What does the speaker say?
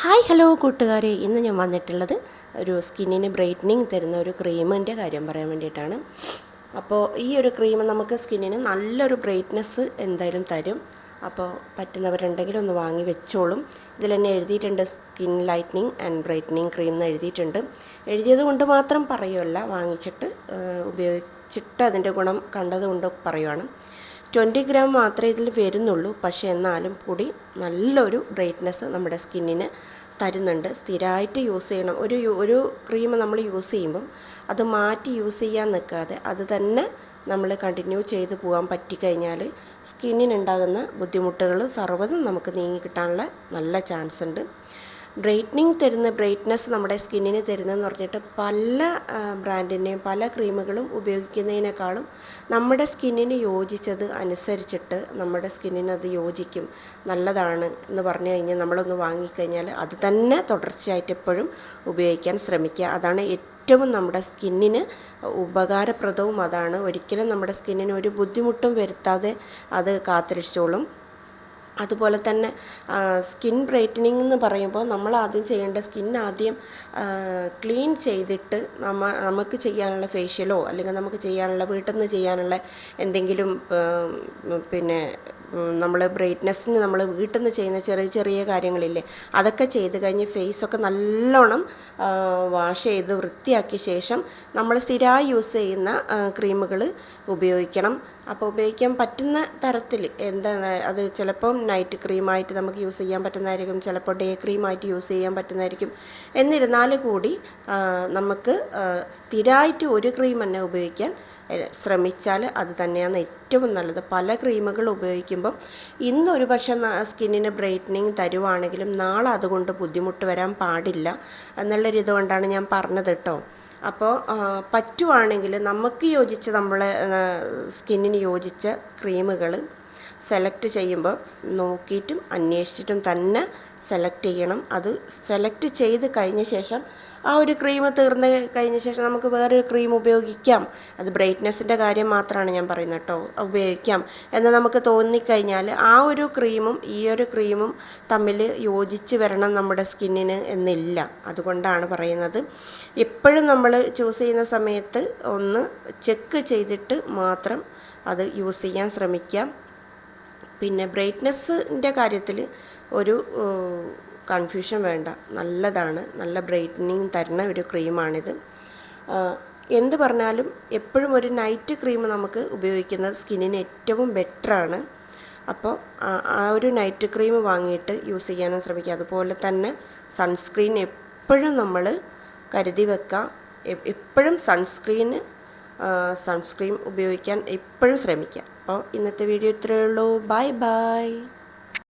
Hi hello കൂട്ടുകാരെ, ഇന്ന് ഞാൻ വന്നിട്ടുള്ളത് ഒരു സ്കിന്നിന് ബ്രൈറ്റനിങ് തരുന്ന ഒരു ക്രീമിൻ്റെ കാര്യം പറയാൻ വേണ്ടിയിട്ടാണ്. അപ്പോൾ ഈ ഒരു ക്രീം നമുക്ക് സ്കിന്നിന് നല്ലൊരു ബ്രൈറ്റ്നെസ് എന്തായാലും തരും. അപ്പോൾ പറ്റുന്നവരുണ്ടെങ്കിൽ ഒന്ന് വാങ്ങി വെച്ചോളും. ഇതിൽ തന്നെ എഴുതിയിട്ടുണ്ട് skin lightening and brightening cream എന്ന് എഴുതിയിട്ടുണ്ട്. എഴുതിയത് കൊണ്ട് മാത്രം പറയുമല്ല, വാങ്ങിച്ചിട്ട് ഉപയോഗിച്ചിട്ട് അതിൻ്റെ ഗുണം കണ്ടതുകൊണ്ട് പറയുവാണ്. 20 ഗ്രാം മാത്രമേ ഇതിൽ വരുന്നുള്ളൂ, പക്ഷേ എന്നാലും കൂടി നല്ലൊരു ബ്രൈറ്റ്നെസ് നമ്മുടെ സ്കിന്നിന് തരുന്നുണ്ട്. സ്ഥിരമായിട്ട് യൂസ് ചെയ്യണം. ഒരു ക്രീം നമ്മൾ യൂസ് ചെയ്യുമ്പം അത് മാറ്റി യൂസ് ചെയ്യാൻ നിൽക്കാതെ അത് തന്നെ നമ്മൾ കണ്ടിന്യൂ ചെയ്ത് പോകാൻ പറ്റിക്കഴിഞ്ഞാൽ സ്കിന്നിനുണ്ടാകുന്ന ബുദ്ധിമുട്ടുകൾ സർവ്വതും നമുക്ക് നീങ്ങി കിട്ടാനുള്ള നല്ല ചാൻസ് ഉണ്ട്. ബ്രൈറ്റ്നെസ് നമ്മുടെ സ്കിന്നിന് തരുന്നതെന്ന് പറഞ്ഞിട്ട് പല ബ്രാൻഡിൻ്റെയും പല ക്രീമുകളും ഉപയോഗിക്കുന്നതിനേക്കാളും നമ്മുടെ സ്കിന്നിന് യോജിച്ചത് അനുസരിച്ചിട്ട് നമ്മുടെ സ്കിന്നിന് അത് യോജിക്കും, നല്ലതാണ് എന്ന് പറഞ്ഞു കഴിഞ്ഞാൽ നമ്മളൊന്ന് വാങ്ങിക്കഴിഞ്ഞാൽ അത് തന്നെ തുടർച്ചയായിട്ട് എപ്പോഴും ഉപയോഗിക്കാൻ ശ്രമിക്കുക. അതാണ് ഏറ്റവും നമ്മുടെ സ്കിന്നിന് ഉപകാരപ്രദവും. അതാണ് ഒരിക്കലും നമ്മുടെ സ്കിന്നിന് ഒരു ബുദ്ധിമുട്ടും വരുത്താതെ അത് കാത്തിരക്ഷിച്ചോളും. അതുപോലെ തന്നെ സ്കിൻ ബ്രൈറ്റനിങ് എന്ന് പറയുമ്പോൾ നമ്മൾ ആദ്യം ചെയ്യേണ്ട സ്കിൻ ആദ്യം ക്ലീൻ ചെയ്തിട്ട് നമുക്ക് ചെയ്യാനുള്ള ഫേഷ്യലോ അല്ലെങ്കിൽ നമുക്ക് ചെയ്യാനുള്ള വീട്ടിൽ നിന്ന് ചെയ്യാനുള്ള എന്തെങ്കിലും നമ്മൾ ബ്രൈറ്റ്നെസ്സിന് നമ്മൾ വീട്ടിൽ നിന്ന് ചെയ്യുന്ന ചെറിയ ചെറിയ കാര്യങ്ങളില്ലേ, അതൊക്കെ ചെയ്ത് കഴിഞ്ഞ് ഫേസൊക്കെ നല്ലോണം വാഷ് ചെയ്ത് വൃത്തിയാക്കിയ ശേഷം നമ്മൾ സ്ഥിരമായി യൂസ് ചെയ്യുന്ന ക്രീമുകൾ ഉപയോഗിക്കണം. അപ്പോൾ ഉപയോഗിക്കാൻ പറ്റുന്ന തരത്തിൽ എന്താണ് അത്, ചിലപ്പം നൈറ്റ് ക്രീമായിട്ട് നമുക്ക് യൂസ് ചെയ്യാൻ പറ്റുന്നതായിരിക്കും, ചിലപ്പോൾ ഡേ ക്രീമായിട്ട് യൂസ് ചെയ്യാൻ പറ്റുന്നതായിരിക്കും. എന്നിരുന്നാൽ കൂടി നമുക്ക് സ്ഥിരമായിട്ട് ഒരു ക്രീം തന്നെ ഉപയോഗിക്കാൻ ശ്രമിച്ചാൽ അത് തന്നെയാണ് ഏറ്റവും നല്ലത്. പല ക്രീമുകൾ ഉപയോഗിക്കുമ്പം ഇന്നൊരു പക്ഷേ സ്കിന്നിന് ബ്രൈറ്റനിങ് തരുവാണെങ്കിലും നാളെ അതുകൊണ്ട് ബുദ്ധിമുട്ട് വരാൻ പാടില്ല എന്നുള്ളൊരിതുകൊണ്ടാണ് ഞാൻ പറഞ്ഞത് കേട്ടോ. അപ്പോൾ പറ്റുവാണെങ്കിൽ നമുക്ക് യോജിച്ച നമ്മളെ സ്കിന്നിന് യോജിച്ച ക്രീമുകൾ സെലക്ട് ചെയ്യുമ്പോൾ നോക്കിയിട്ടും അന്വേഷിച്ചിട്ടും തന്നെ സെലക്ട് ചെയ്യണം. അത് സെലക്ട് ചെയ്ത് കഴിഞ്ഞ ശേഷം ആ ഒരു ക്രീം തീർന്ന് കഴിഞ്ഞ ശേഷം നമുക്ക് വേറൊരു ക്രീം ഉപയോഗിക്കാം. അത് ബ്രൈറ്റ്നെസ്സിൻ്റെ കാര്യം മാത്രമാണ് ഞാൻ പറയുന്നത് കേട്ടോ. ഉപയോഗിക്കാം എന്ന് നമുക്ക് തോന്നിക്കഴിഞ്ഞാൽ ആ ഒരു ക്രീമും ഈ ഒരു ക്രീമും തമ്മിൽ യോജിച്ച് വരണം നമ്മുടെ സ്കിന്നിന് എന്നില്ല. അതുകൊണ്ടാണ് പറയുന്നത്, എപ്പോഴും നമ്മൾ ചൂസ് ചെയ്യുന്ന സമയത്ത് ഒന്ന് ചെക്ക് ചെയ്തിട്ട് മാത്രം അത് യൂസ് ചെയ്യാൻ ശ്രമിക്കാം. പിന്നെ ബ്രൈറ്റ്നെസ്സിൻ്റെ കാര്യത്തിൽ ഒരു കൺഫ്യൂഷൻ വേണ്ട, നല്ലതാണ്, നല്ല ബ്രൈറ്റനിങ് തരുന്ന ഒരു ക്രീമാണിത്. എന്ത് പറഞ്ഞാലും എപ്പോഴും ഒരു നൈറ്റ് ക്രീം നമുക്ക് ഉപയോഗിക്കുന്നത് സ്കിന്നിന് ഏറ്റവും ബെറ്ററാണ്. അപ്പോൾ ആ ഒരു നൈറ്റ് ക്രീം വാങ്ങിയിട്ട് യൂസ് ചെയ്യാനും ശ്രമിക്കുക. അതുപോലെ തന്നെ സൺസ്ക്രീൻ എപ്പോഴും നമ്മൾ കരുതി വെക്കുക. എപ്പോഴും സൺസ്ക്രീൻ ഉപയോഗിക്കാൻ എപ്പോഴും ശ്രമിക്കുക. അപ്പോൾ ഇന്നത്തെ വീഡിയോ ഇത്രയേ ഉള്ളൂ. Bye bye.